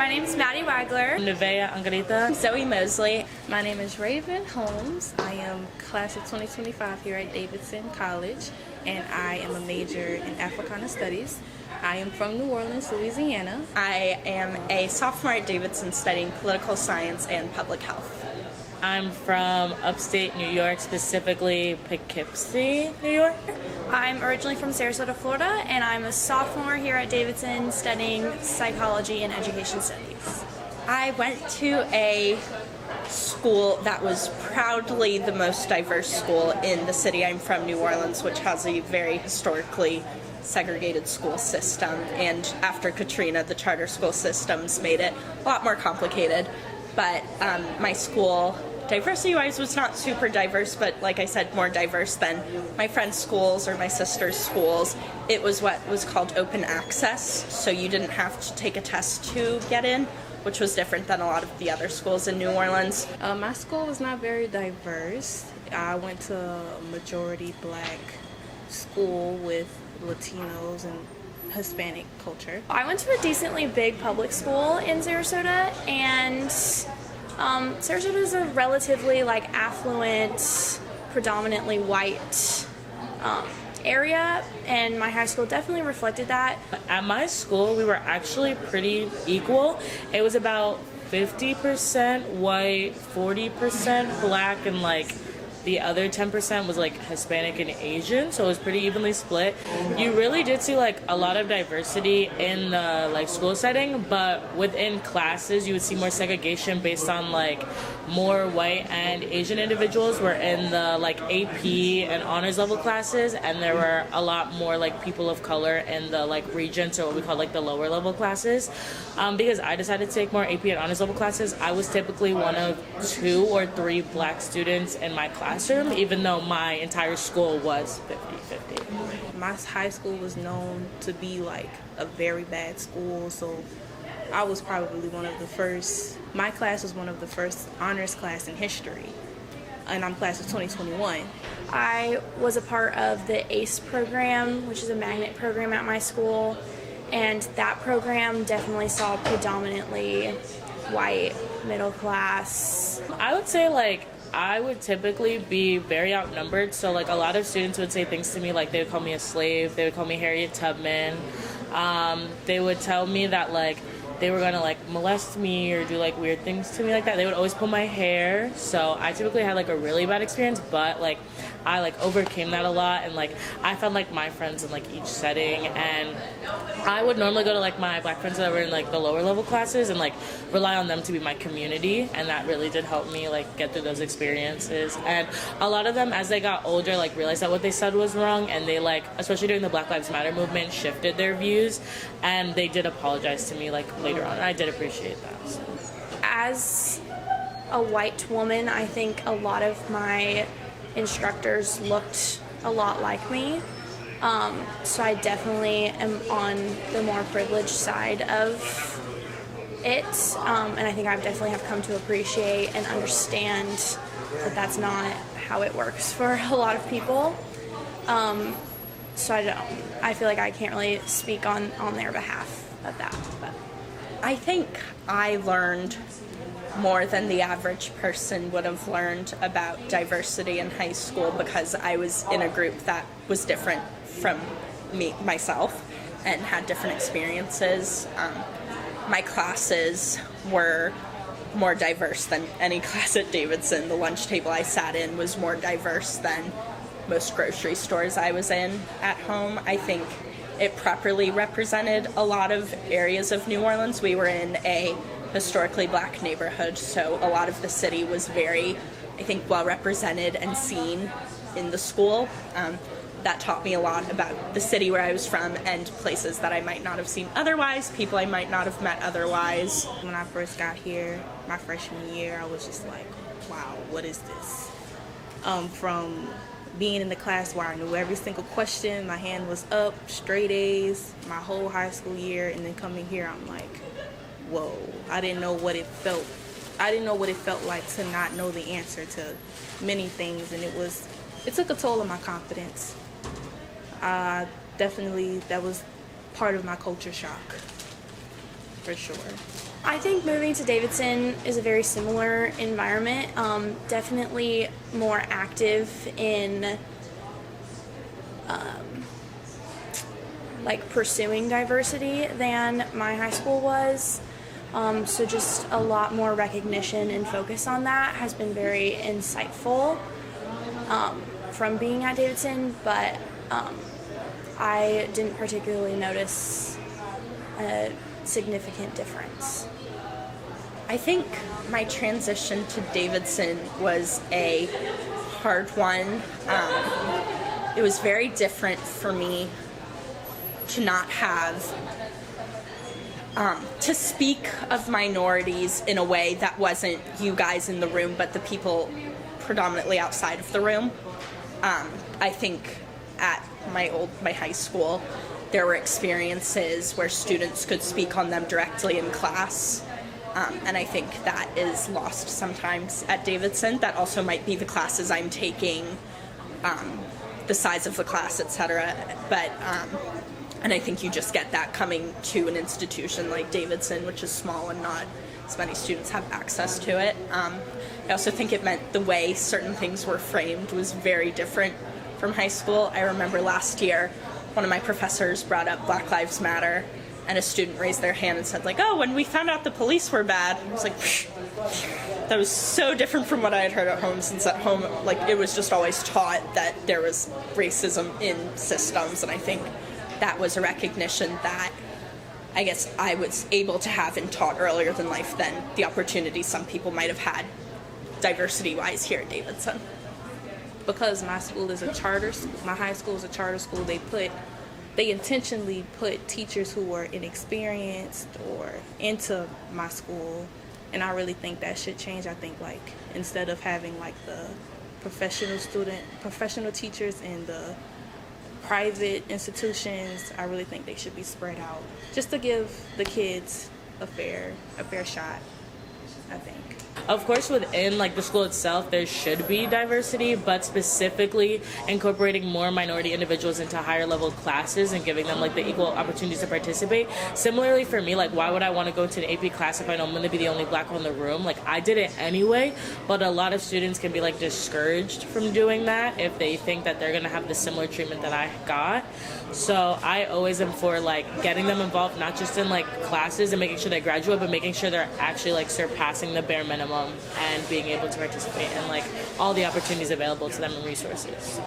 My name is Maddie Wagler. Nevaeh Angarita. Zoe Mosley. My name is Raven Holmes. I am class of 2025 here at Davidson College, and I am a major in Africana Studies. I am from New Orleans, Louisiana. I am a sophomore at Davidson studying political science and public health. I'm from upstate New York, specifically Poughkeepsie, New York. I'm originally from Sarasota, Florida, and I'm a sophomore here at Davidson studying psychology and education studies. I went to a school that was proudly the most diverse school in the city I'm from, New Orleans, which has a very historically segregated school system. And after Katrina, the charter school systems made it a lot more complicated. But my school, diversity-wise, was not super diverse, but like I said, more diverse than my friends' schools or my sister's schools. It was what was called open access, so you didn't have to take a test to get in, which was different than a lot of the other schools in New Orleans. My school was not very diverse. I went to a majority black school with Latinos and Hispanic culture. I went to a decently big public school in Sarasota, and Sarasota is a relatively affluent, predominantly white area, and my high school definitely reflected that. At my school, we were actually pretty equal. It was about 50% white, 40% black, and the other 10% was Hispanic and Asian, so it was pretty evenly split. You really did see a lot of diversity in the school setting, but within classes you would see more segregation based on more white and Asian individuals were in the AP and honors level classes, and there were a lot more people of color in the regents, or what we call the lower level classes. Because I decided to take more AP and honors level classes, I was typically one of 2 or 3 black students in my classroom, even though my entire school was 50-50. My high school was known to be a very bad school, so I was probably one of the first. My class was one of the first honors class in history, and I'm class of 2021. I was a part of the ACE program, which is a magnet program at my school, and that program definitely saw predominantly white, middle class. I would say I would typically be very outnumbered, so a lot of students would say things to me they would call me a slave, they would call me Harriet Tubman, they would tell me that they were gonna molest me or do weird things to me like that. They would always pull my hair, so I typically had a really bad experience, but I overcame that a lot, and I found my friends in each setting, and I would normally go to my black friends that were in the lower level classes and rely on them to be my community, and that really did help me get through those experiences. And a lot of them, as they got older, realized that what they said was wrong, and they especially during the Black Lives Matter movement, shifted their views, and they did apologize to me later on. I did appreciate that. So. As a white woman, I think a lot of my instructors looked a lot like me, so I definitely am on the more privileged side of it, and I think I definitely have come to appreciate and understand that that's not how it works for a lot of people, so I feel I can't really speak on their behalf of that. But I think I learned more than the average person would have learned about diversity in high school because I was in a group that was different from myself and had different experiences. My classes were more diverse than any class at Davidson. The lunch table I sat in was more diverse than most grocery stores I was in at home. I think it properly represented a lot of areas of New Orleans. We were in a historically black neighborhood, so a lot of the city was very, I think, well represented and seen in the school. That taught me a lot about the city where I was from and places that I might not have seen otherwise, people I might not have met otherwise. When I first got here, my freshman year, I was just wow, what is this? From being in the class where I knew every single question, my hand was up, straight A's, my whole high school year, and then coming here, I'm whoa, I didn't know what it felt. I didn't know what it felt like to not know the answer to many things, and it took a toll on my confidence. Definitely, that was part of my culture shock, for sure. I think moving to Davidson is a very similar environment. Definitely more active in like pursuing diversity than my high school was. So just a lot more recognition and focus on that has been very insightful from being at Davidson, but I didn't particularly notice a significant difference. I think my transition to Davidson was a hard one. It was very different for me to not have to speak of minorities in a way that wasn't you guys in the room, but the people predominantly outside of the room. I think at my high school, there were experiences where students could speak on them directly in class. And I think that is lost sometimes at Davidson. That also might be the classes I'm taking, the size of the class, etc. But and I think you just get that coming to an institution like Davidson, which is small and not as many students have access to it. I also think it meant the way certain things were framed was very different from high school. I remember last year, one of my professors brought up Black Lives Matter, and a student raised their hand and said, like, oh, when we found out the police were bad. I was like, psh. That was so different from what I had heard at home, since at home, like, it was just always taught that there was racism in systems, and I think that was a recognition that I guess I was able to have and taught earlier than life than the opportunities some people might have had diversity-wise here at Davidson. Because my school is a charter school, my high school is a charter school, they intentionally put teachers who were inexperienced or into my school, and I really think that should change. I think, like, instead of having like the professional teachers in the private institutions, I really think they should be spread out just to give the kids a fair shot, I think. Of course, within like the school itself, there should be diversity, but specifically incorporating more minority individuals into higher level classes and giving them like the equal opportunities to participate. Similarly for me, like, why would I want to go to an AP class if I know I'm going to be the only black one in the room? Like, I did it anyway, but a lot of students can be like discouraged from doing that if they think that they're going to have the similar treatment that I got. So I always am for like getting them involved, not just in like classes and making sure they graduate, but making sure they're actually like surpassing the bare minimum and being able to participate in like all the opportunities available to them and resources.